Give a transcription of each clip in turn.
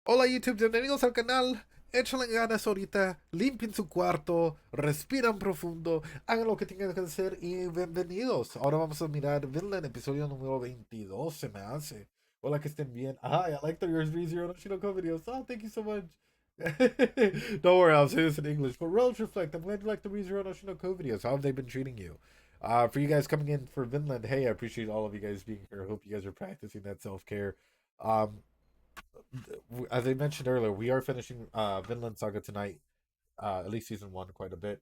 Hola YouTube, bienvenidos al canal. Échenle ganas ahorita, limpien su cuarto, respiran profundo, hagan lo que tengan que hacer y bienvenidos. Ahora vamos a mirar Vinland, episodio número 22, se me hace. Hola, que estén bien. Hi, I like the yours V0 no Shinoko videos. Oh, thank you so much. Don't worry, I'll say this in English. But Relish Reflect, I'm glad you like the V0 no Shinoko videos. How have they been treating you? For you guys coming in for Vinland, hey, I appreciate all of you guys being here. I hope you guys are practicing that self-care. Um, as I mentioned earlier, we are finishing Vinland Saga tonight, at least season one, quite a bit.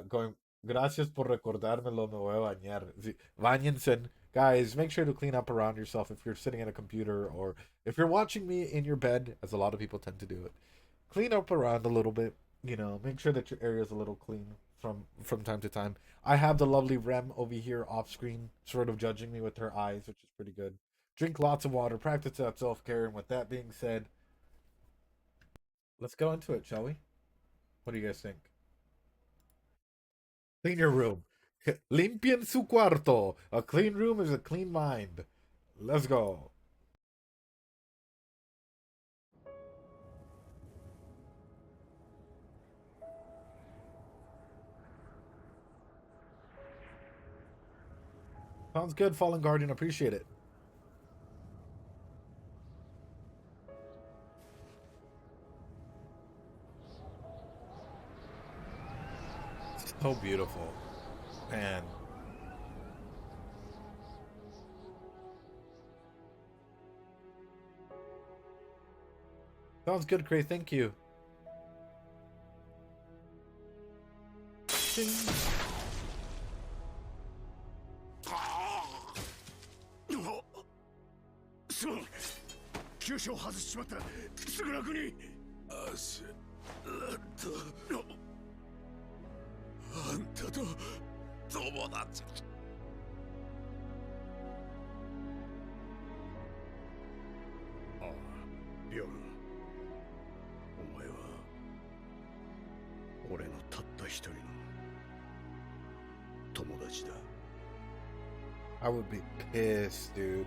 Going, gracias por recordármelo, me voy a bañar. Sí, bañense. Guys, make sure to clean up around yourself if you're sitting at a computer or if you're watching me in your bed, as a lot of people tend to do it. Clean up around a little bit. Make sure that your area is a little clean from time to time. I have the lovely Rem over here off screen, sort of judging me with her eyes, which is pretty good. Drink lots of water, practice that self care, and with that being said, let's go into it, shall we? What do you guys think? Clean your room. Limpien su cuarto. A clean room is a clean mind. Let's go. Sounds good, Fallen Guardian. Appreciate it. So beautiful. Man. Sounds good, Cray. Thank you. Ding. すまん急所を外しちまったすぐ楽にアスラッドあんたと友達ああビョンお前は俺のたった一人の友達だ I would be pissed, dude.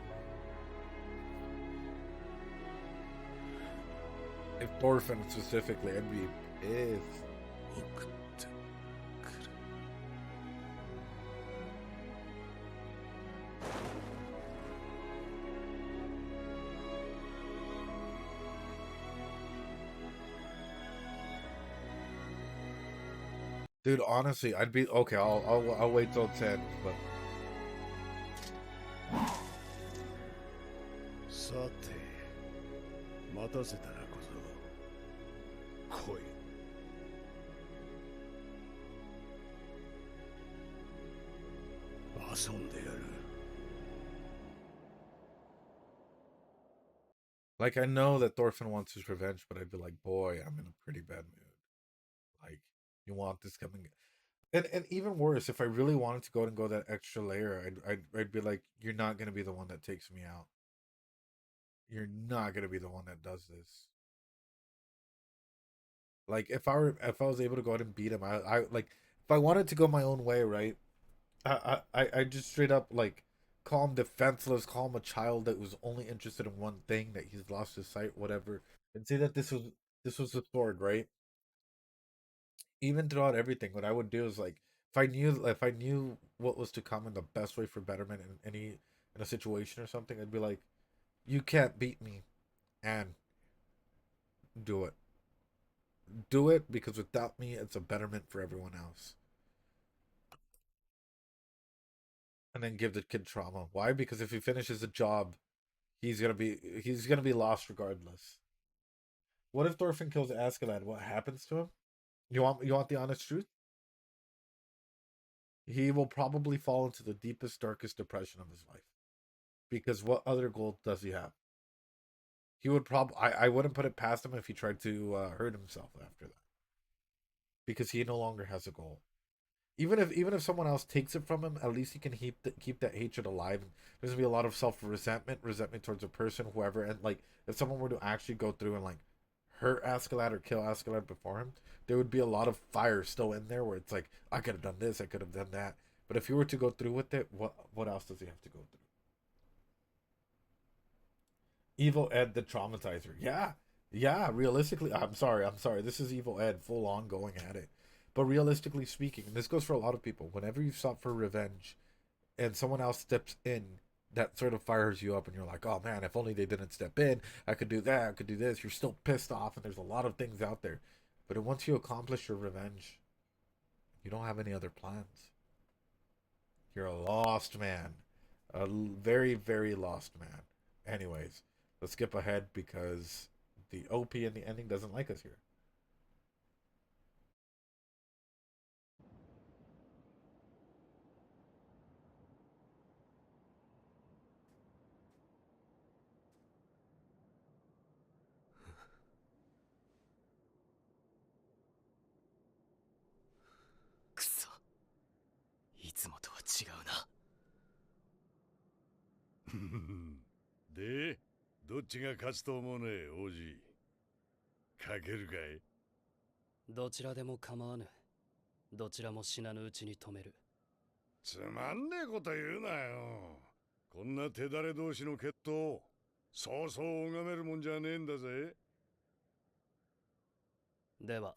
If Thorfinn specifically, I'd be pissed. 送ってくる Dude, honestly, I'd be okay. I'll wait till 10, but さて待たせたらこそ来い 遊んでやる like I know that Thorfinn wants his revenge, but I'd be like, boy, I'm in a pretty bad mood. Like, you want this coming, and even worse, if I really wanted to go and go that extra layer, I'd be like, you're not gonna be the one that takes me out. You're not gonna be the one that does this. Like if I was able to go out and beat him, I like if I wanted to go my own way, right? I just straight up like call him defenseless, call him a child that was only interested in one thing, that he's lost his sight, whatever, and say that this was the sword, right? Even throughout everything, what I would do is like if I knew what was to come and the best way for betterment in a situation or something, I'd be like, you can't beat me, and do it. Do it because without me, it's a betterment for everyone else. And then give the kid trauma. Why? Because if he finishes the job, he's gonna be lost regardless. What if Thorfinn kills Askeladd? What happens to him? You want the honest truth? He will probably fall into the deepest, darkest depression of his life. Because what other goal does he have? He would probably I wouldn't put it past him if he tried to hurt himself after that. Because he no longer has a goal. Even if someone else takes it from him, at least he can keep that hatred alive. There's gonna be a lot of resentment towards a person, whoever, and like if someone were to actually go through and like hurt Askeladd or kill Askeladd before him, there would be a lot of fire still in there where it's like I could have done this, I could have done that. But if he were to go through with it, what else does he have to go through? Evil Ed the Traumatizer, yeah. Yeah, realistically, I'm sorry. This is Evil Ed full on going at it. But realistically speaking, and this goes for a lot of people, whenever you sought for revenge and someone else steps in, that sort of fires you up, and you're like, oh man, if only they didn't step in, I could do that, I could do this. You're still pissed off, and there's a lot of things out there. But once you accomplish your revenge, you don't have any other plans. You're a lost man. Very, very lost man. Anyways, let's skip ahead because the OP in the ending doesn't like us here. くそ、いつもとは違うな。で、どっちが勝つと思うね、王子。かけるかい？どちらでも構わぬ。どちらも死なぬうちに止める。つまんねえこと言うなよ。こんな手だれ同士の決闘、そうそう拝めるもんじゃねえんだぜ。では、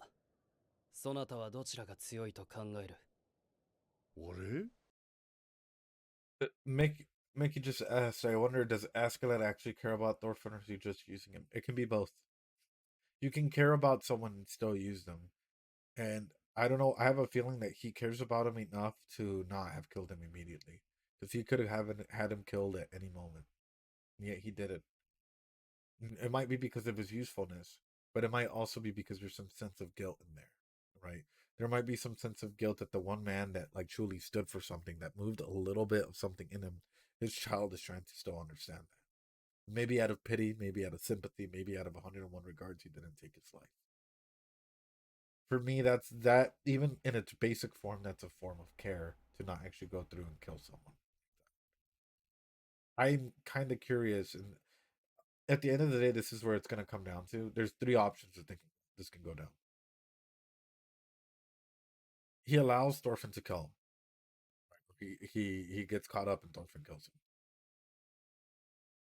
そなたはどちらが強いと考える？俺？ Mickey just asked, I wonder, does Askeladd actually care about Thorfinn or is he just using him? It can be both. You can care about someone and still use them. And I don't know, I have a feeling that he cares about him enough to not have killed him immediately. Because he could have had him killed at any moment. And yet he did it. It might be because of his usefulness, but it might also be because there's some sense of guilt in there, right? There might be some sense of guilt that the one man that like truly stood for something that moved a little bit of something in him, his child is trying to still understand that. Maybe out of pity, maybe out of sympathy, maybe out of 101 regards, he didn't take his life. For me, that's that even in its basic form, that's a form of care to not actually go through and kill someone. I'm kind of curious, and at the end of the day, this is where it's going to come down to. There's three options I think this can go down. He allows Thorfinn to kill him. He gets caught up and Thorfinn kills him,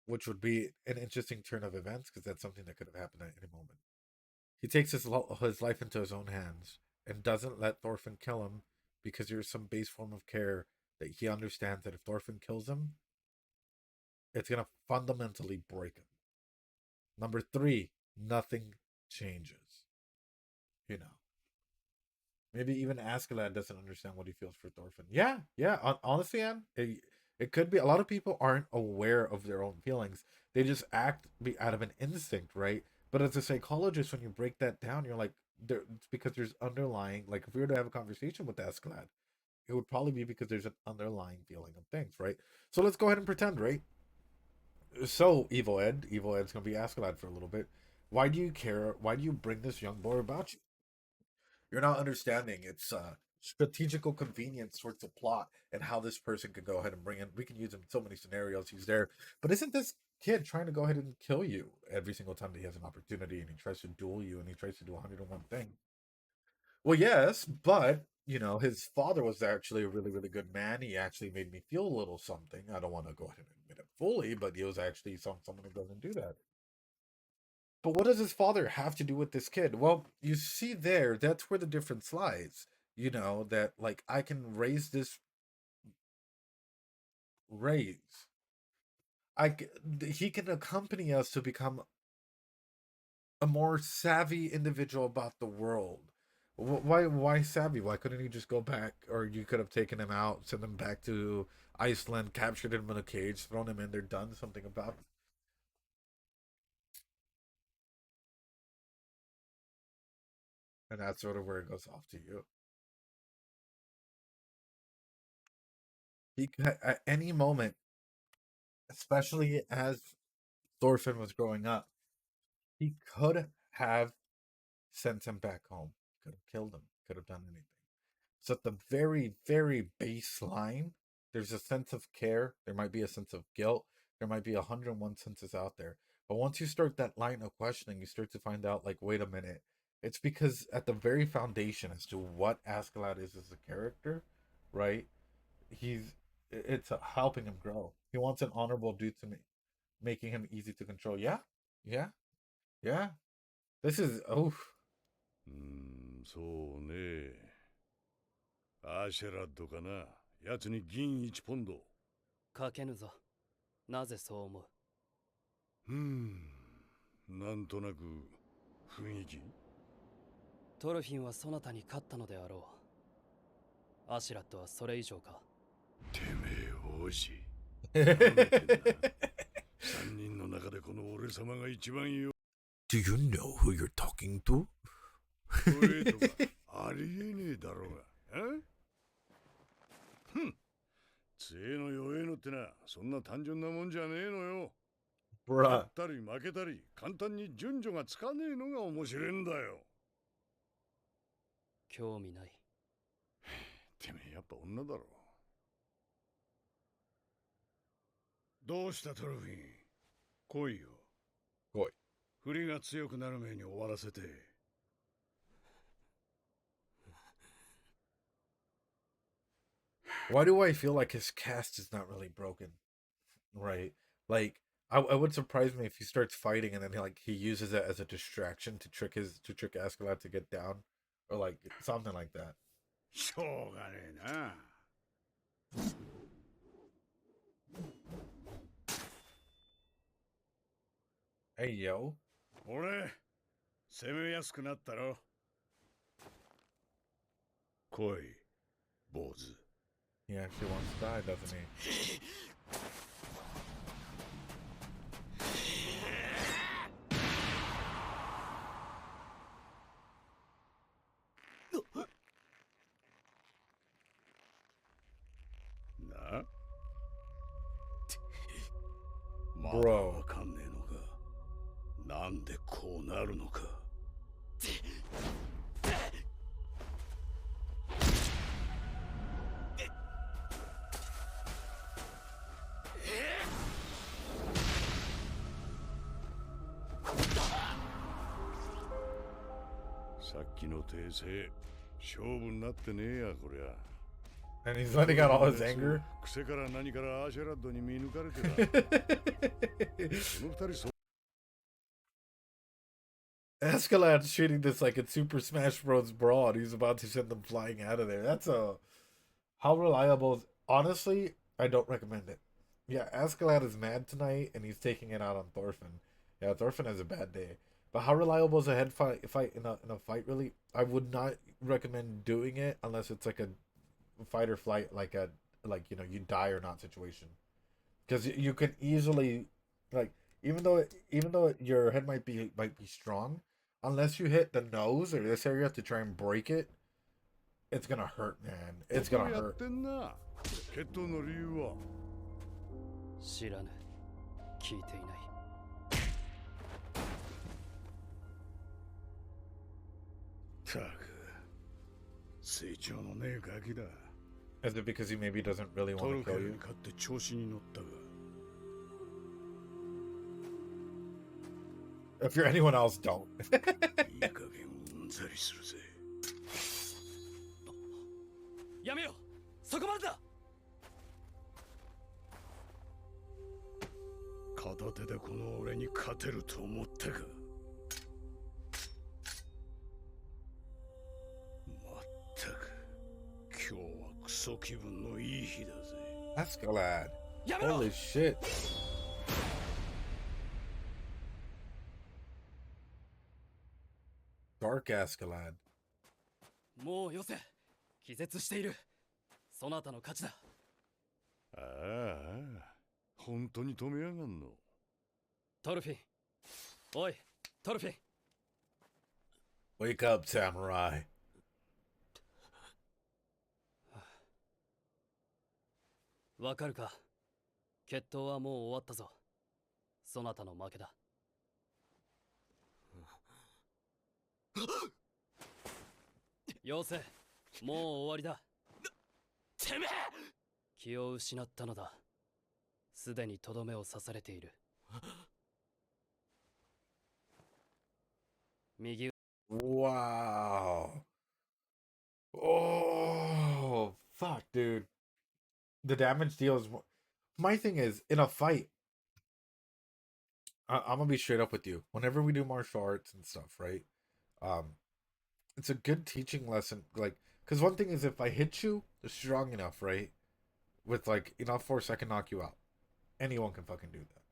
which would be an interesting turn of events because that's something that could have happened at any moment. He takes his life into his own hands and doesn't let Thorfinn kill him because there's some base form of care that he understands that if Thorfinn kills him, it's gonna fundamentally break him. Number three, nothing changes. You know, maybe even Askeladd doesn't understand what he feels for Thorfinn. Yeah, yeah. Honestly, Anne, it could be. A lot of people aren't aware of their own feelings. They just act out of an instinct, right? But as a psychologist, when you break that down, you're like, it's because there's underlying. Like, if we were to have a conversation with Askeladd, it would probably be because there's an underlying feeling of things, right? So let's go ahead and pretend, right? So Evil Ed's gonna be Askeladd for a little bit. Why do you care? Why do you bring this young boy about you? You're not understanding. It's strategical convenience towards the plot and how this person can go ahead and bring in. We can use him in so many scenarios. He's there, but isn't this kid trying to go ahead and kill you every single time that he has an opportunity, and he tries to duel you, and he tries to do 101 things? Well, yes, but you know, his father was actually a really, really good man. He actually made me feel a little something. I don't want to go ahead and admit it fully, but he was actually someone who doesn't do that. But what does his father have to do with this kid? Well, you see there, that's where the difference lies. You know, that like I can raise this raise. He can accompany us to become a more savvy individual about the world. Why savvy? Why couldn't he just go back, or you could have taken him out, sent him back to Iceland, captured him in a cage, thrown him in there, done something about it? And that's sort of where it goes off to you. At any moment, especially as Thorfinn was growing up, he could have sent him back home, could have killed him, could have done anything. So at the very, very baseline, there's a sense of care. There might be a sense of guilt. There might be 101 senses out there. But once you start that line of questioning, you start to find out, like, wait a minute. It's because at the very foundation as to what Askeladd is as a character, right? He's it's helping him grow. He wants an honorable dude to me, making him easy to control. Yeah, yeah, yeah. This is oh そうね。アシェラッドかな。奴に銀1ポンド。かけぬぞ。なぜそう思う？なんとなく雰囲気。トルフィンはそなたに勝ったのであろう。アシュラットはそれ以上か。てめえ王子。舐めてんな。3人の中でこの俺様が一番よ。Do you know who you're talking to? 声とかありえねえだろうが。杖の弱えのってな、そんな単純なもんじゃねえのよ。勝ったり負けたり、簡単に順序がつかねえのが面白いんだよ。興味ない。てめえやっぱ女だろ。どうしたトロフィン。来いよ。来い。振りが強くなる前に終わらせて。Why do I feel like his cast is not really broken? Right? Like I would surprise me if he starts fighting and then he uses it as a distraction to trick Askeladd to get down, or like something like that. しょうがねえな。Hey yo. 俺、攻めやすくなったろ。来い、坊主。He actually wants to die, doesn't he? Bro. わかんねえのか。なんでこうなるのか。さっきの訂正、勝負になってねえやこりゃ。And he's letting out all his anger. 癖から何からアシェラッドに見抜かれてた。その二人そう。Askeladd's shooting this like it's Super Smash Bros. Brawl. He's about to send them flying out of there. How reliable? Honestly, I don't recommend it. Yeah, Askeladd is mad tonight, and he's taking it out on Thorfinn. Yeah, Thorfinn has a bad day. But how reliable is a head fight in a fight? Really, I would not recommend doing it unless it's like a fight or flight, like you die or not situation, because you can easily like even though your head might be strong, unless you hit the nose or this area to try and break it, it's gonna hurt, man. It's gonna hurt. 決闘の理由は知らぬ。聞いていない。たく成長のねえガキだ。Is it because he maybe doesn't really ト want ル to ケ kill に you? 勝って調子に乗ったが。If you're anyone else, don't. いい加減うんざりするぜ。やめよ。そこまでだ。片手でこの俺に勝てると思ったか。まったく今日はクソ気分のいい日だぜ。Askeladd. Holy shit. Dark Askeladd. もうよせ。気絶している。そなたの勝ちだ。ああ、本当に止めやがんの。トルフィン。おい、トルフィン。Wake up, samurai. わかるか。決闘はもう終わったぞ。そなたの負けだ。よせ、もう終わりだ。てめえ！気を失ったのだ。すでにとどめを刺されている。右。Wow. Oh, fuck, dude. The damage deals. My thing is, in a fight, I'm gonna be straight up with you. Whenever we do martial arts and stuff, right? Um, it's a good teaching lesson. Like, because one thing is if I hit you strong enough, right, with like enough force, I can knock you out. Anyone can fucking do that.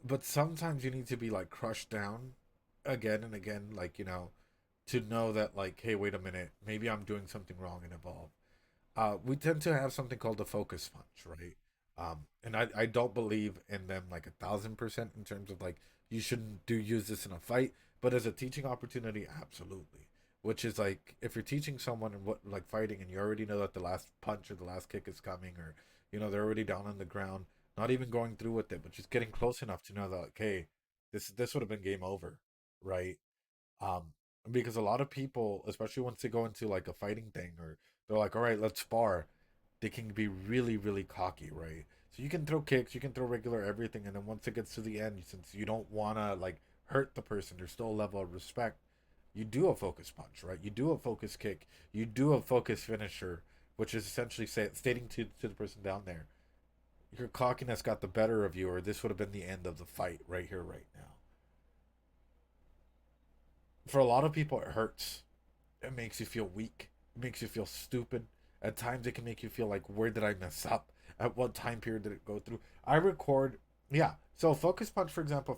But sometimes you need to be like crushed down again and again, like to know that like, hey, wait a minute, maybe I'm doing something wrong and evolve. We tend to have something called the focus punch, right? And I don't believe in them like 1,000% in terms of like you shouldn't use this in a fight, but as a teaching opportunity, absolutely. Which is like if you're teaching someone and what like fighting and you already know that the last punch or the last kick is coming, or they're already down on the ground, not even going through with it, but just getting close enough to know that like, hey, this would have been game over, right? Um, because a lot of people, especially once they go into like a fighting thing, or they're like, all right, let's spar, they can be really, really cocky, right? So you can throw kicks, you can throw regular everything, and then once it gets to the end, since you don't want to like hurt the person, there's still a level of respect. You do a focus punch, right? You do a focus kick, you do a focus finisher, which is essentially stating to the person down there, your cockiness got the better of you, or this would have been the end of the fight right here, right now. For a lot of people, it hurts. It makes you feel weak. It makes you feel stupid. At times, it can make you feel like, where did I mess up? At what time period did it go through? I record, yeah. So focus punch, for example,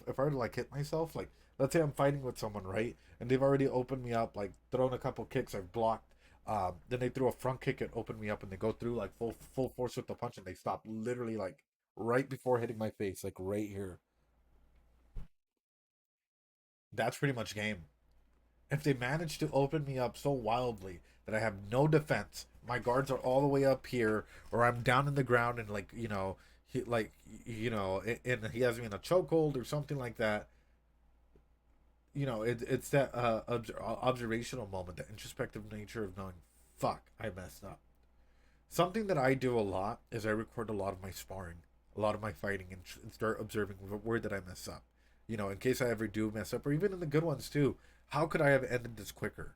if I were to like hit myself, like let's say I'm fighting with someone, right, and they've already opened me up, like thrown a couple kicks, I've blocked. Then they threw a front kick and opened me up, and they go through like full force with the punch, and they stop literally like right before hitting my face, like right here. That's pretty much game. If they manage to open me up so wildly that I have no defense, my guards are all the way up here, or I'm down in the ground and like and he has me in a chokehold or something like that. It's that observational moment, that introspective nature of knowing, fuck, I messed up. Something that I do a lot is I record a lot of my sparring, a lot of my fighting, and start observing where did I mess up. In case I ever do mess up, or even in the good ones too. How could I have ended this quicker?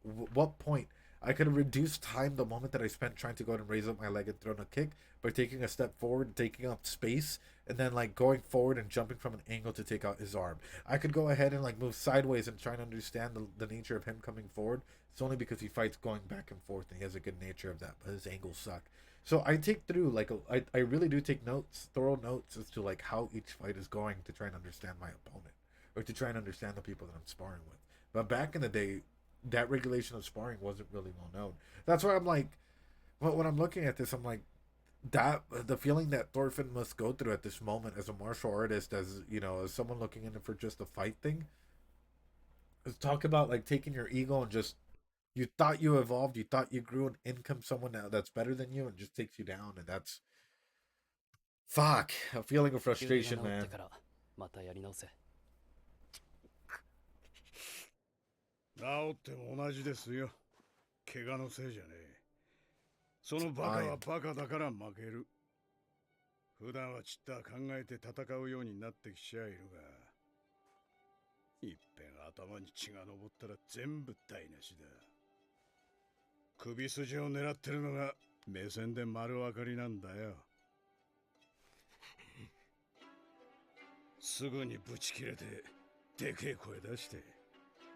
What point? I could have reduced time the moment that I spent trying to go and raise up my leg and throw a kick by taking a step forward, taking up space, and then like going forward and jumping from an angle to take out his arm. I could go ahead and like move sideways and try and understand the nature of him coming forward. It's only because he fights going back and forth and he has a good nature of that, but his angles suck. So I take through like I really do take notes, thorough notes as to like how each fight is going to try and understand my opponent, or to try and understand the people that I'm sparring with. But back in the day, that regulation of sparring wasn't really well known. That's why I'm like, when I'm looking at this, I'm like, that the feeling that Thorfinn must go through at this moment as a martial artist, as as someone looking in it for just a fight thing, is talk about like taking your ego and just, you thought you evolved, you thought you grew, and in comes someone now that's better than you and just takes you down, and that's fuck a feeling of frustration, man. 治っても同じですよ。怪我のせいじゃねえ。そのバカはバカだから負ける。普段はちった考えて戦うようになってきちゃいるが、いっぺん頭に血が上ったら全部台無しだ。首筋を狙ってるのが目線で丸分かりなんだよ。すぐにブチ切れてでけえ声出して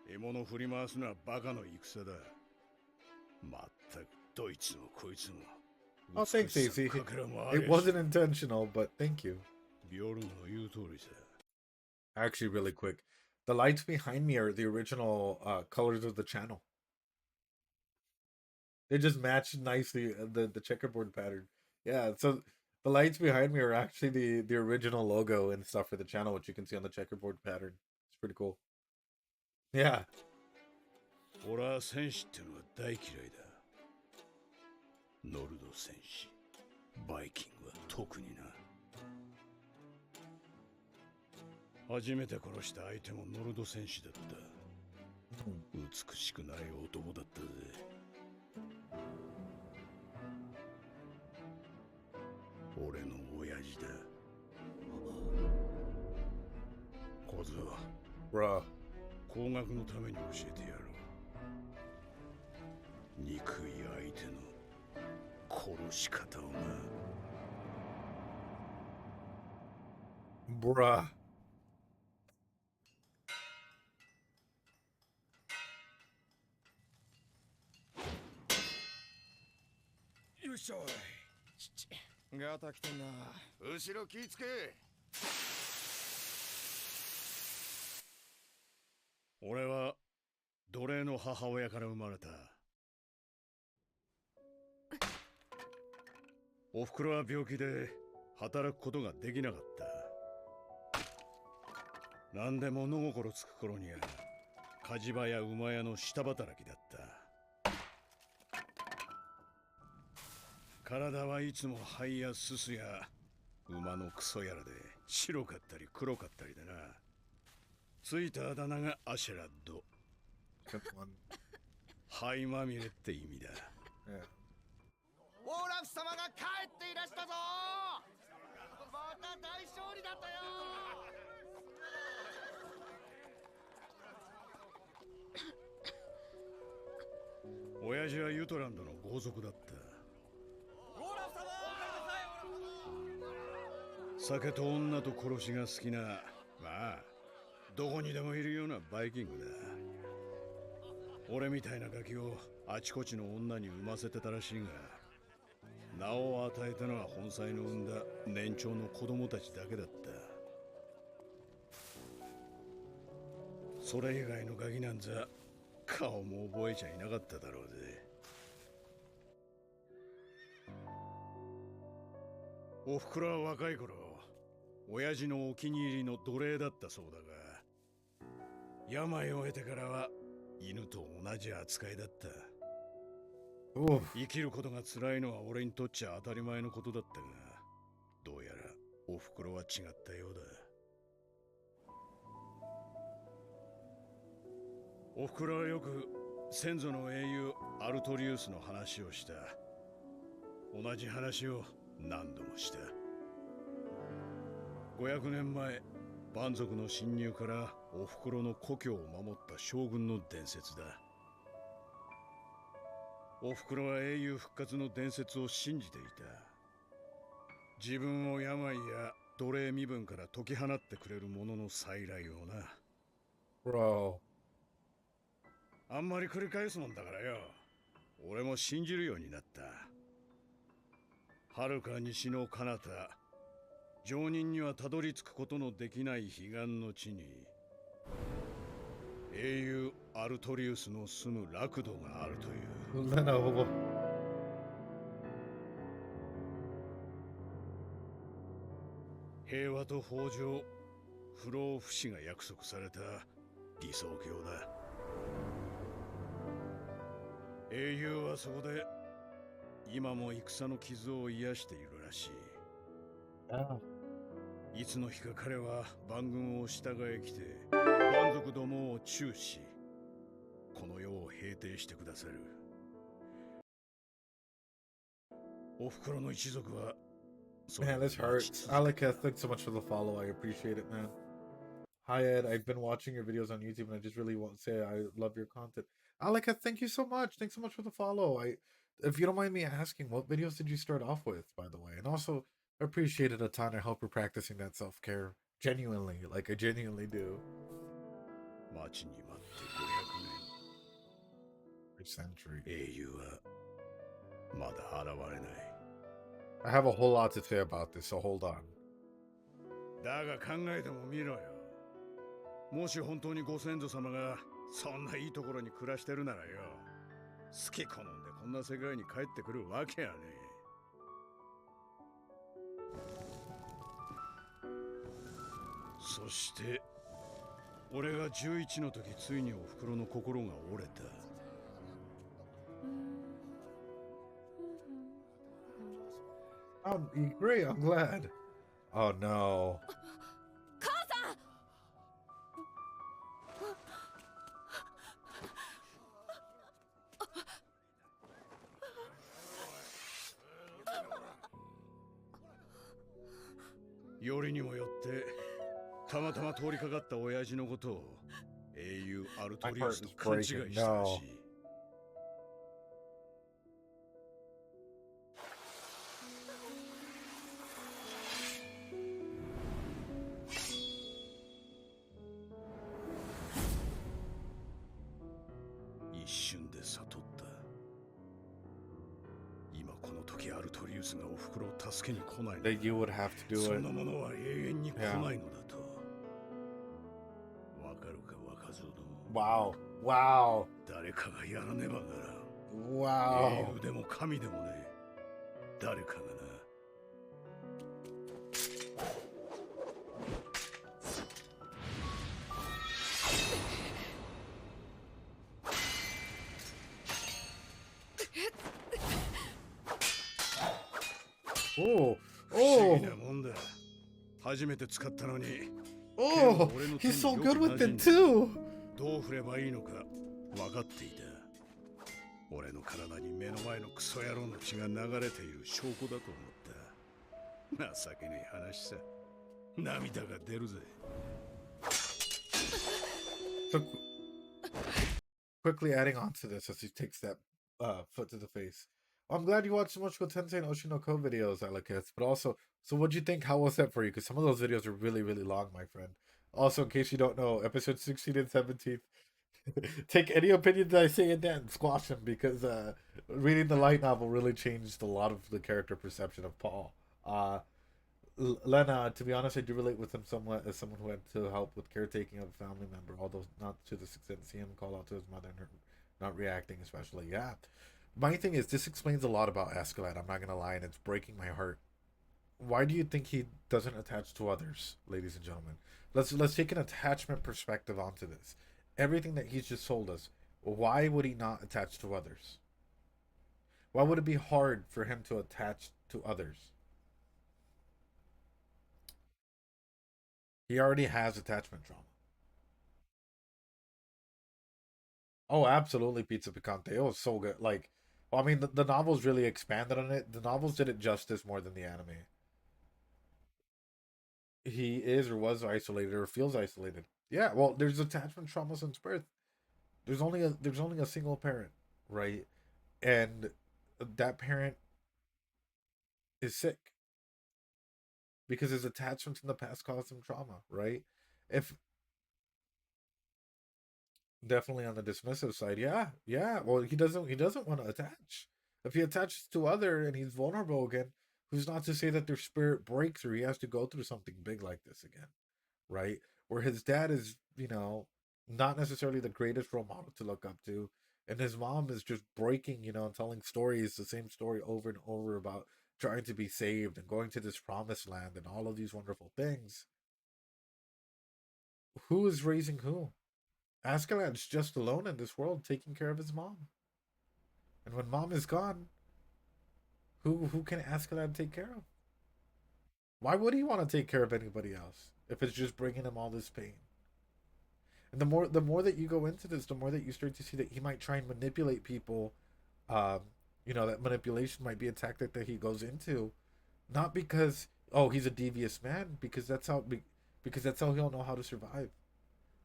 獲物振り回すのはバカの戦だ。まったくどいつもこいつも。Oh, thanks, AC. It wasn't intentional, but thank you. Actually, really quick, the lights behind me are the original colors of the channel. They just match nicely the checkerboard pattern. Yeah, so the lights behind me are actually the original logo and stuff for the channel, which you can see on the checkerboard pattern. It's pretty cool. Yeah. 俺は戦士ってのは大嫌いだ。ノルド戦士、バイキングは特にな。初めて殺した相手もノルド戦士だった。美しくない男だったぜ。俺の親父だ。小僧。Bruh. 工学のために教えてやろう。憎い相手の殺し方をな。Bruh. よいしょい。ガタ来てんな。後ろ気ぃつけ。俺は奴隷の母親から生まれた。おふくろは病気で働くことができなかった。何でも物心つく頃には火事場や馬屋の下働きだった。体はいつも灰やすすや馬のクソやらで白かったり黒かったりでな。ついたあだ名がアシェラッド。灰まみれって意味だ。オーラフ様が帰っていらしたぞ。また大勝利だったよ。親父はユトランドの豪族だった。酒と女と殺しが好きな、まあどこにでもいるようなバイキングだ。俺みたいなガキをあちこちの女に産ませてたらしいが、名を与えたのは本妻の産んだ年長の子供たちだけだった。それ以外のガキなんざ顔も覚えちゃいなかっただろうぜ。おふくろは若い頃、親父のお気に入りの奴隷だったそうだが、病を得てからは犬と同じ扱いだった。生きることが辛いのは俺にとっちゃ当たり前のことだったが、どうやらおふくろは違ったようだ。おふくろはよく先祖の英雄アルトリウスの話をした。同じ話を何度もした。500年前、蛮族の侵入からおふくろの故郷を守った将軍の伝説だ。おふくろは英雄復活の伝説を信じていた。自分を病や奴隷身分から解き放ってくれる者の再来をな。Bro. あんまり繰り返すもんだからよ。俺も信じるようになった。遥か西の彼方、常人にはたどり着くことのできない彼岸の地に、英雄アルトリウスの住む楽土があるという。平和と豊穣、不老不死が約束された理想郷だ。英雄はそこで今も戦の傷を癒しているらしい。いつの日か彼は万軍を従え来て蛮族どもを誅し、この世を平定してくださる。おふくろの一族は Man, this hurts. Alaka, thanks so much for the follow. I appreciate it, man. Hi, Ed. I've been watching your videos on YouTube, and I just really want to say I love your content. Alaka, thank you so much. Thanks so much for the follow. If you don't mind me asking, what videos did you start off with, by the way? And also, I appreciate it a ton. I hope you're practicing that self-care genuinely, like I genuinely do. 待ちに待って500 Century. 年。英雄はまだ現れない。I have a whole lot to say about this, so hold on. だが考えてもみろよ。もし本当にご先祖様がそんないいところに暮らしてるならよ、好き好んでこんな世界に帰ってくるわけやねえ。そして俺が11の時、ついにおふくろの心が折れた。Oh, great. I'm glad. Oh no. 母さん。よりにもよってたまたま通りかかった親父のことを英雄アルトリウスと勘違いしたらしい。瞬で悟った。今この時アルトリウスがお袋を助けに来ないのだ。That you would have to do そ it. んなものは永遠に来ないのだと。わかるか若造ども。Wow. Wow. 誰かがやらねばならん。Wow. 英雄でも神でもね。誰かがな。Oh. 不思議 Oh. なもんだ。初めて使ったのに。 Oh. He's so good with it too. どう振ればいいのか分かっていた。俺の体に目の前のクソ野郎の血が流れている証拠だと思った。情けねえ話さ。涙が出るぜ。 So, quickly adding on to this as he takes that foot to the face. I'm glad you watched Mochiko Tensei and Oshinoko videos, Alakith, but also, so what'd you think? How was that for you? Because some of those videos are really, really long, my friend. Also, in case you don't know, episode 16 and 17, take any opinion that I say and then squash them, because reading the light novel really changed a lot of the character perception of Paul. Lena, to be honest, I do relate with him somewhat as someone who had to help with caretaking of a family member, although not to the extent to see him call out to his mother and her not reacting, especially. Yeah. My thing is, this explains a lot about Askeladd, I'm not gonna lie, and it's breaking my heart. Why do you think he doesn't attach to others, ladies and gentlemen? Let's take an attachment perspective onto this. Everything that he's just told us, why would he not attach to others? Why would it be hard for him to attach to others? He already has attachment trauma. Oh, absolutely, Pizza Picante. It was so good. Like, well, I mean, the novels really expanded on it. The novels did it justice more than the anime. He is or was isolated or feels isolated. Yeah, well, there's attachment trauma since birth. There's only a single parent, right? And that parent is sick because his attachments in the past caused him trauma, right? If definitely on the dismissive side, yeah, yeah. Well, he doesn't want to attach. If he attaches to other and he's vulnerable again, who's not to say that their spirit breaks through? He has to go through something big like this again, right? Where his dad is, not necessarily the greatest role model to look up to, and his mom is just breaking, and telling stories, the same story over and over about trying to be saved and going to this promised land and all of these wonderful things. Who is raising who? Askeladd's just alone in this world taking care of his mom. And when mom is gone, who can Askeladd take care of? Why would he want to take care of anybody else if it's just bringing him all this pain? And the more that you go into this, the more that you start to see that he might try and manipulate people. That manipulation might be a tactic that he goes into, not because he's a devious man, because that's how he'll know how to survive,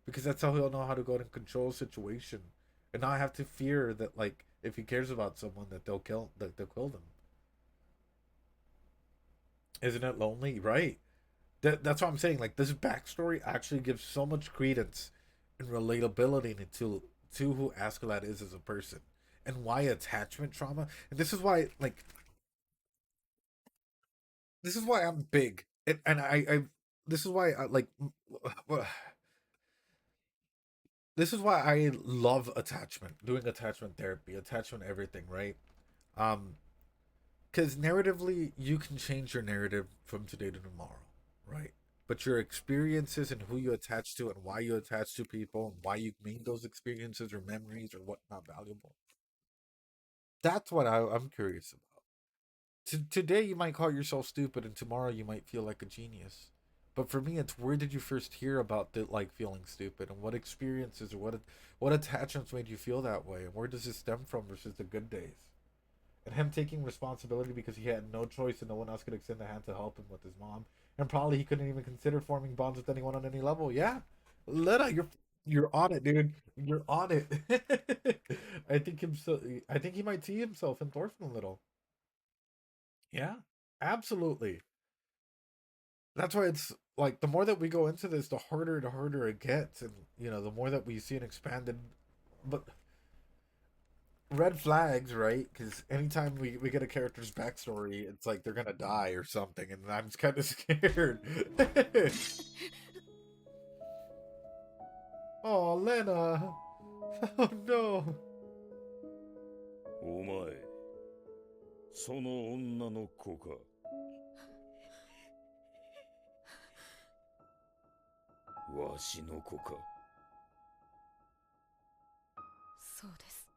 because that's how he'll know how to go and control a situation, and not have to fear that, like, if he cares about someone, that they'll kill them. Isn't it lonely, right? That's what I'm saying. Like, this backstory actually gives so much credence and relatability to who Askeladd is as a person and why attachment trauma. And this is why, like, this is why I'm big, and I this is why I like. This is why I love attachment, doing attachment therapy, attachment everything, right? Um, because narratively, you can change your narrative from today to tomorrow, right? But your experiences and who you attach to and why you attach to people and why you made those experiences or memories or whatnot valuable. That's what I'm curious about. Today you might call yourself stupid and tomorrow you might feel like a genius. But for me, it's where did you first hear about the like feeling stupid and what experiences or what attachments made you feel that way and where does it stem from versus the good days? And him taking responsibility because he had no choice and no one else could extend a hand to help him with his mom, and probably he couldn't even consider forming bonds with anyone on any level. Yeah, Lena, you're on it, dude. You're on it. I think he might see himself in Thorfinn a little. Yeah, absolutely. That's why it's like the more that we go into this, the harder it gets, and the more that we see an expanded. But red flags, right? Because anytime we get a character's backstory, it's like they're gonna die or something, and I'm kind of scared. Oh, Lena. Oh no. お前、その女の子か。わしの子か。そうです。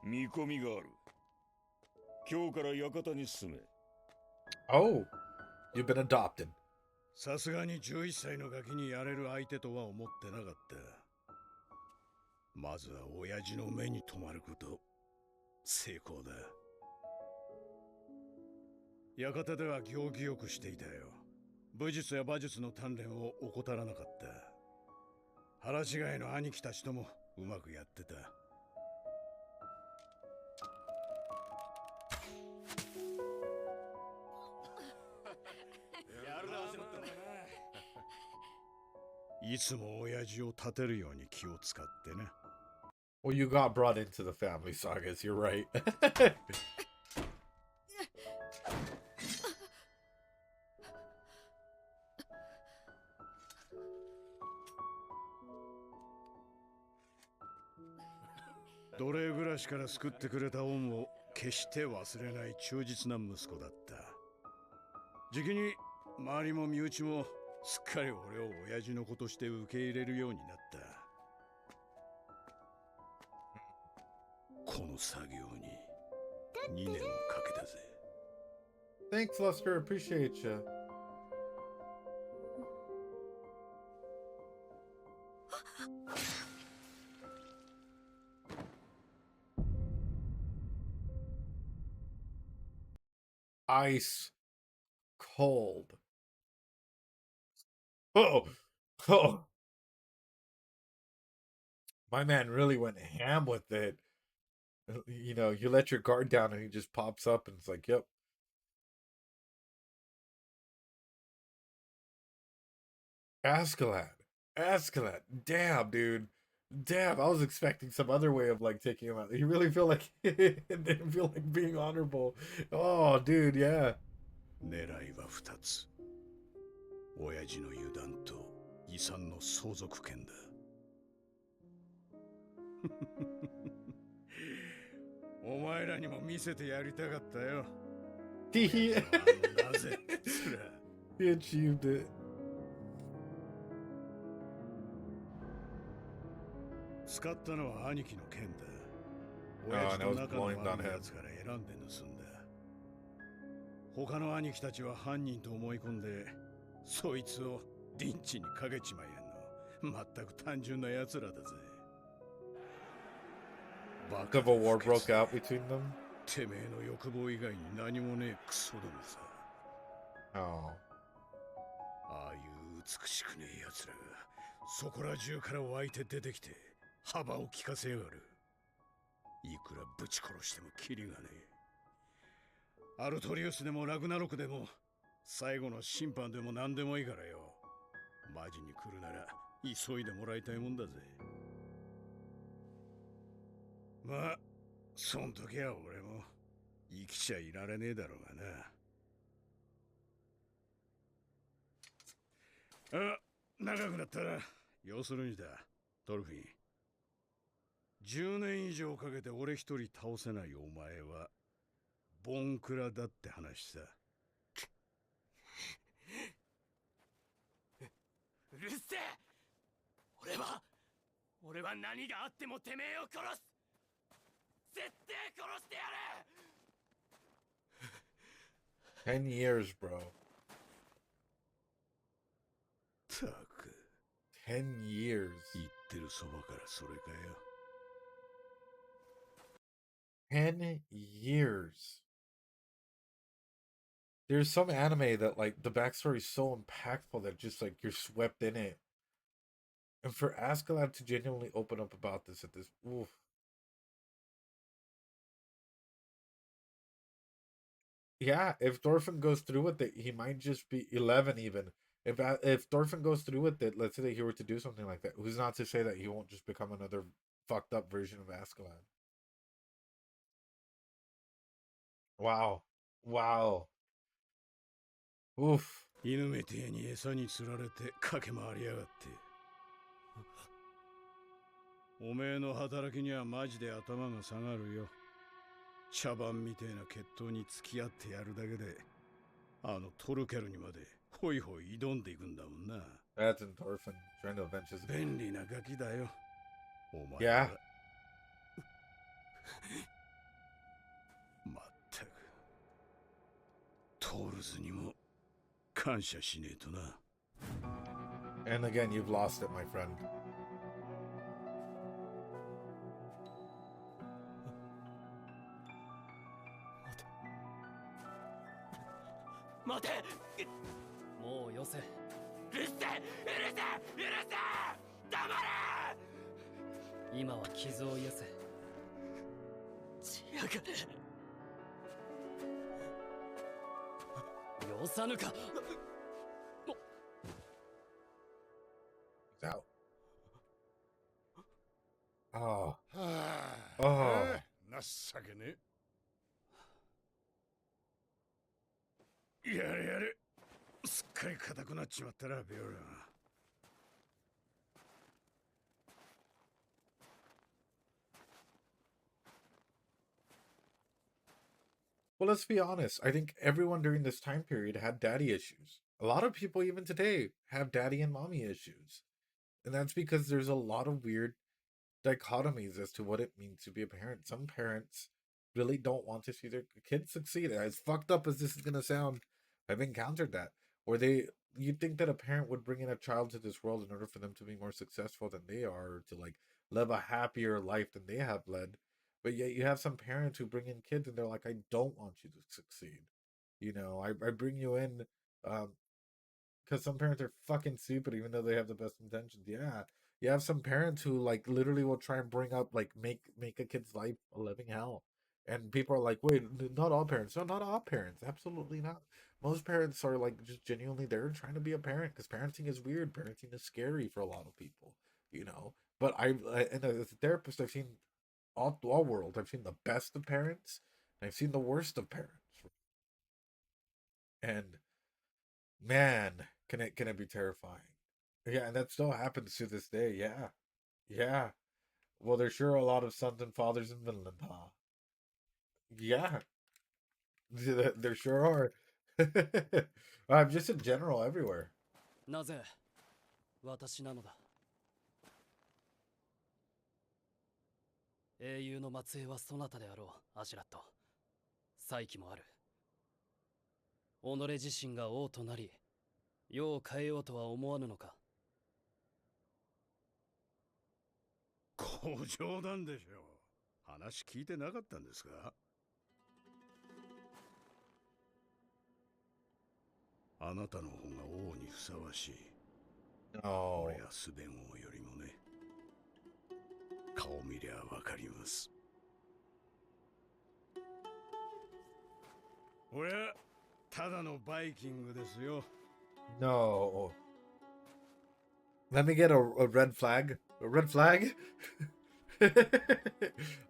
見込みがある。今日から館に進め。Oh, you've been adopted. さすがに11歳のガキにやれる相手とは思ってなかった。まずは親父の目に留まること。成功だ。館では行儀よくしていたよ。武術や馬術の鍛錬を怠らなかった。腹違いの兄貴たちともうまくやってた。いつも親父を立てるように気を使ってね。Well, you got brought into the family sagas, you're right. 奴隷暮らしから救ってくれた恩を決して忘れない忠実な息子だった。じきに周りも身内もすっかり俺を親父の子として受け入れるようになった。この作業に2年をかけたぜ。Thanks, Lusker. Appreciate you. Ice cold. Oh, oh. My man really went ham with it. You know, you let your guard down and he just pops up and it's like, yep. Askeladd. Askeladd. Damn, dude. Damn, I was expecting some other way of like taking him out. You really feel like it didn't feel like being honorable. Oh, dude, yeah. 狙いは2つ。親父の油断と遺産の相続権だ。お前らにも見せてやりたかったよ。He なぜそりゃ。achieved it. 使ったのは兄貴の剣だ。 Oh, 親 and 父 it と was 仲の blamed 悪 on い him. やつから選んで盗んだ。他の兄貴たちは犯人と思い込んで、そいつをリンチにかけちまえんの。全く単純な奴らだぜ。バカ Civil war broke out between them. てめえの欲望以外に何もねえクソどもさ。 Oh. ああいう美しくねえ奴らがそこら中から湧いて出てきて幅を利かせやがる。いくらぶち殺してもキリがねえ。アルトリウスでもラグナロクでも最後の審判でも何でもいいからよ。マジに来るなら急いでもらいたいもんだぜ。まあそん時は俺も生きちゃいられねえだろうがな。あ、長くなったら要するにだ、トルフィン。10年以上かけて俺一人倒せないお前はボンクラだって話さ。うるせえ。俺は何があってもてめえを殺す。絶対殺してやる。 10 years, bro. たく10 years. 言ってるそばからそれかよ。 10 years. There's some anime that like the backstory is so impactful that just like you're swept in it. And for Askeladd to genuinely open up about this at this, oof. Yeah, if Thorfinn goes through with it, he might just be 11 even. If Thorfinn goes through with it, let's say that he were to do something like that, who's not to say that he won't just become another fucked up version of Askeladd? Wow. Wow. Oof. 犬めてに餌に釣られて駆け回りやがって。おめえの働きにはマジで頭が下がるよ。茶番みてえな決闘に付き合ってやるだけで、あのトルケルにまでホイホイ挑んでいくんだもんな。That's in Thorfinn trying to avenge his. 便利なガキだよ。お前 Yeah. は。まったく。トールズにも感謝しねえとな。And again, you've lost it, my friend. 待て。もうよせ。うるせえ、うるせえ、うるせえ。黙れ。今は傷を癒せ。血やがれ。よさぬか。He's out. Oh. はあ。Oh. 情けねえ。やれやれ。すっかり硬くなっちまったら、ビオラ。Well, let's be honest. I think everyone during this time period had daddy issues. A lot of people, even today, have daddy and mommy issues. And that's because there's a lot of weird dichotomies as to what it means to be a parent. Some parents really don't want to see their kids succeed. As fucked up as this is going to sound, I've encountered that. Where you'd think that a parent would bring in a child to this world in order for them to be more successful than they are, or to like live a happier life than they have led. But yet you have some parents who bring in kids and they're like, I don't want you to succeed. You know, I bring you in because some parents are fucking stupid even though they have the best intentions. Yeah. You have some parents who like literally will try and bring up like make a kid's life a living hell. And people are like, wait, not all parents. No, not all parents. Absolutely not. Most parents are like just genuinely there trying to be a parent because parenting is weird. Parenting is scary for a lot of people, you know. But and as a therapist, I've seen all worlds. I've seen the best of parents, and I've seen the worst of parents. And man, can it be terrifying? Yeah, and that still happens to this day. Yeah, yeah. Well, there's sure a lot of sons and fathers in Vinland, huh? Yeah, there sure are. I'm just in general everywhere. なぜ私なのだ。英雄の末裔はそなたであろう、アシュラット。才気もある。己自身が王となり、世を変えようとは思わぬのか。ご冗談でしょう。話聞いてなかったんですか？あなたの方が王にふさわしい。Oh. 俺やスベン王よりもね。顔見りゃわかります。俺はただのバイキングですよ。No. Let me get a red flag. A red flag?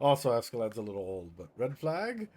Also, Askeladd's a little old, but red flag?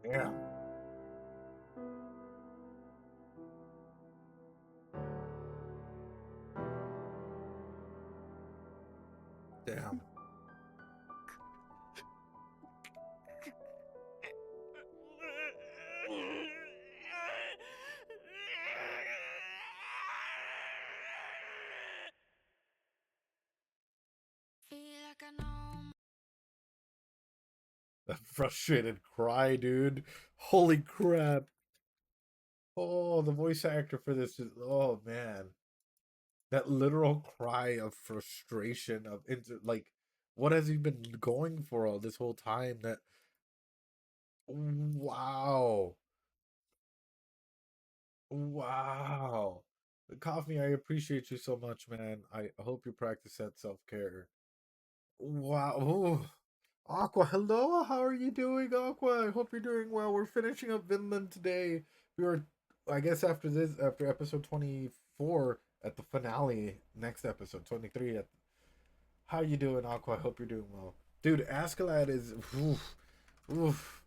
Yeah. Damn. That frustrated cry, dude. Holy crap. Oh, the voice actor for this is, oh man. That literal cry of frustration of like what has he been going for all this whole time? That wow. Wow. Coffee, I appreciate you so much, man. I hope you practice that self-care. Wow. Ooh. Aqua, hello. How are you doing, Aqua? I hope you're doing well. We're finishing up Vinland today. We were, I guess, after this, after episode 24 at the finale, next episode 23. How you doing, Aqua? I hope you're doing well, dude. Askeladd is, oof, oof.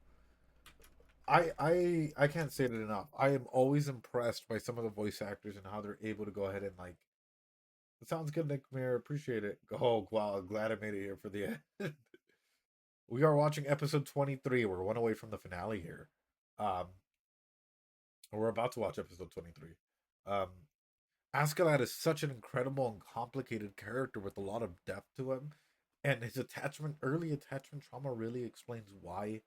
I can't say it enough. I am always impressed by some of the voice actors and how they're able to go ahead and like. It sounds good, Nick Mir. Appreciate it. Oh wow, glad I made it here for the end. We are watching episode 23. We're one away from the finale here. Um, we're about to watch episode 23. Um, Askeladd is such an incredible and complicated character with a lot of depth to him, and his early attachment trauma really explains why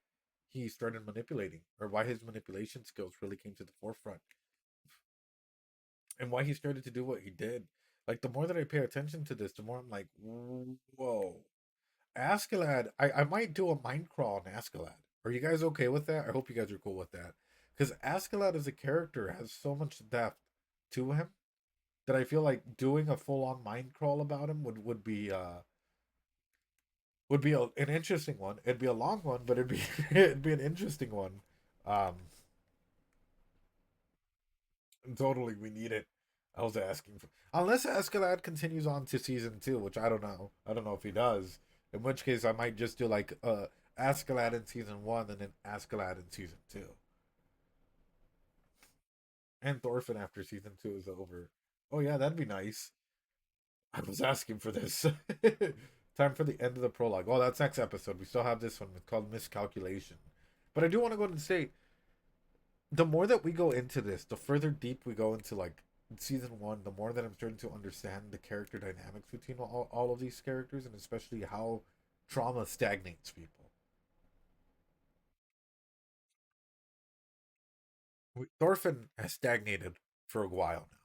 he started manipulating, or why his manipulation skills really came to the forefront, and why he started to do what he did. Like the more that I pay attention to this, the more I'm like, whoa, Askeladd. I might do a mind crawl on Askeladd. Are you guys okay with that? I hope you guys are cool with that, because Askeladd as a character has so much depth to him that I feel like doing a full on mind crawl about him would be an interesting one. It'd be a long one, but it'd be it'd be an interesting one. Um, totally, we need it. I was asking for, unless Askeladd continues on to season 2, which I don't know. I don't know if he does. In which case, I might just do like Askeladd in season 1 and then Askeladd in season 2, and Thorfinn after season 2 is over. Oh yeah, that'd be nice. I was asking for this. Time for the end of the prologue. Oh, that's next episode. We still have this one. It's called Miscalculation. But I do want to go ahead and say, the more that we go into this, the further deep we go into like season 1, the more that I'm starting to understand the character dynamics between all of these characters, and especially how trauma stagnates people. Thorfinn has stagnated for a while now.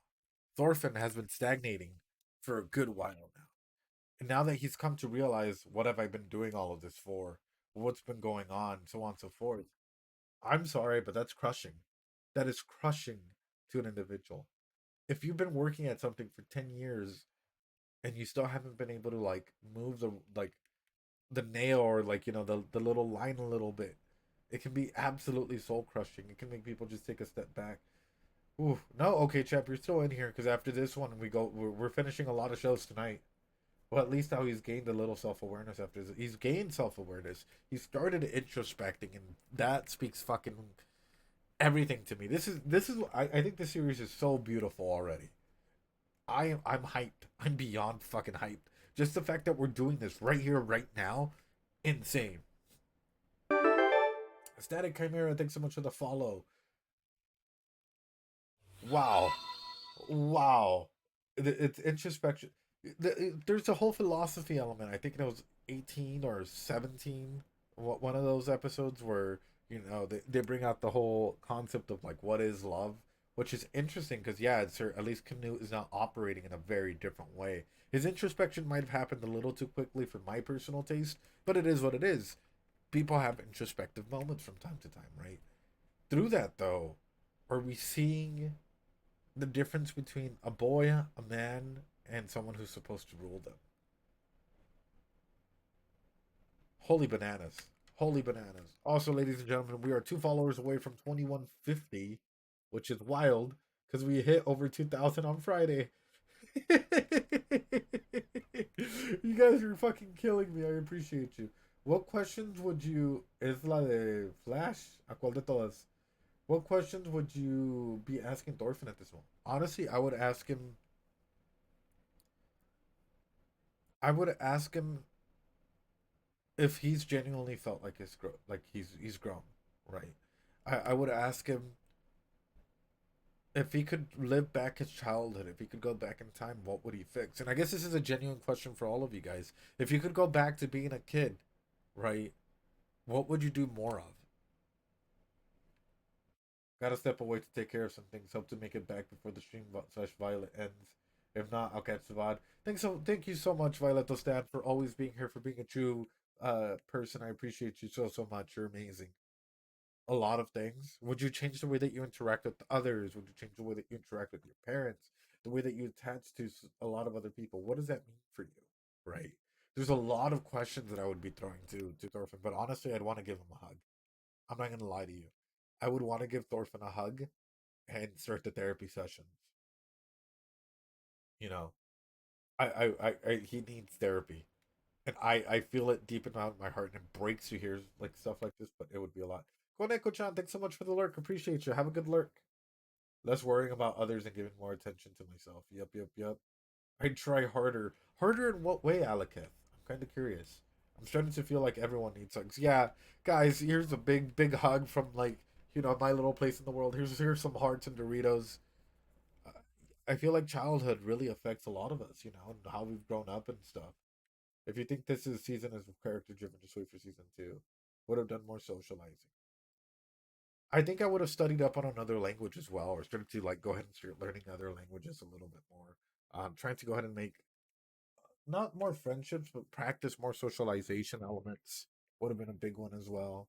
Thorfinn has been stagnating for a good while now. And now that he's come to realize, what have I been doing all of this for? What's been going on? So on and so forth. I'm sorry, but that's crushing. That is crushing to an individual. If you've been working at something for 10 years and you still haven't been able to like move the nail, or like, the little line a little bit, it can be absolutely soul crushing. It can make people just take a step back. Ooh, no, okay, chap, you're still in here, because after this one we're finishing a lot of shows tonight. Well, at least how he's gained a little self-awareness after this. He's gained self-awareness. He started introspecting, and that speaks fucking everything to me. I think this series is so beautiful already. I'm hyped. I'm beyond fucking hyped. Just the fact that we're doing this right here, right now, insane. Static Chimera, thanks so much for the follow. Wow. Wow. It's introspection. There's a whole philosophy element. I think it was 18 or 17. One of those episodes where, they bring out the whole concept of like, what is love? Which is interesting because, yeah, at least Canute is not operating in a very different way. His introspection might have happened a little too quickly for my personal taste, but it is what it is. People have introspective moments from time to time, right? Through that, though, are we seeing the difference between a boy, a man, and someone who's supposed to rule them? Holy bananas. Holy bananas. Also, ladies and gentlemen, we are 2 followers away from 2150, which is wild because we hit over 2,000 on Friday. You guys are fucking killing me. I appreciate you. What questions would you... Es la de Flash? ¿A cuál de todas? What questions would you be asking Thorfinn at this moment? Honestly, I would ask him if he's genuinely felt like he's grown, right? I would ask him if he could live back his childhood, if he could go back in time, what would he fix? And I guess this is a genuine question for all of you guys. If you could go back to being a kid, right? What would you do more of? Gotta step away to take care of some things. Hope to make it back before the stream slash Violet ends. If not, I'll catch the VOD. Thank you so much, Violet Stan, for always being here, for being a true person. I appreciate you so much. You're amazing. A lot of things. Would you change the way that you interact with others? Would you change the way that you interact with your parents? The way that you attach to a lot of other people? What does that mean for you? Right? There's a lot of questions that I would be throwing to Thorfinn, but honestly, I'd want to give him a hug. I'm not gonna lie to you. I would want to give Thorfinn a hug and start the therapy sessions. You know, he needs therapy, and I feel it deep in my heart, and it breaks to hear like stuff like this. But it would be a lot. Koneko-chan, thanks so much for the lurk. Appreciate you. Have a good lurk. Less worrying about others and giving more attention to myself. Yep. I'd try harder. Harder in what way, Alakith? I'm kind of curious. I'm starting to feel like everyone needs hugs. Yeah, guys, here's a big hug from like my little place in the world. Here's some hearts and Doritos. Uh, I feel like childhood really affects a lot of us, and how we've grown up and stuff. If you think this is season is character driven, just wait for season 2. Would have done more socializing. I think I would have studied up on another language as well, or started to like go ahead and start learning other languages a little bit more. Trying to go ahead and make not more friendships, but practice more socialization elements would have been a big one as well.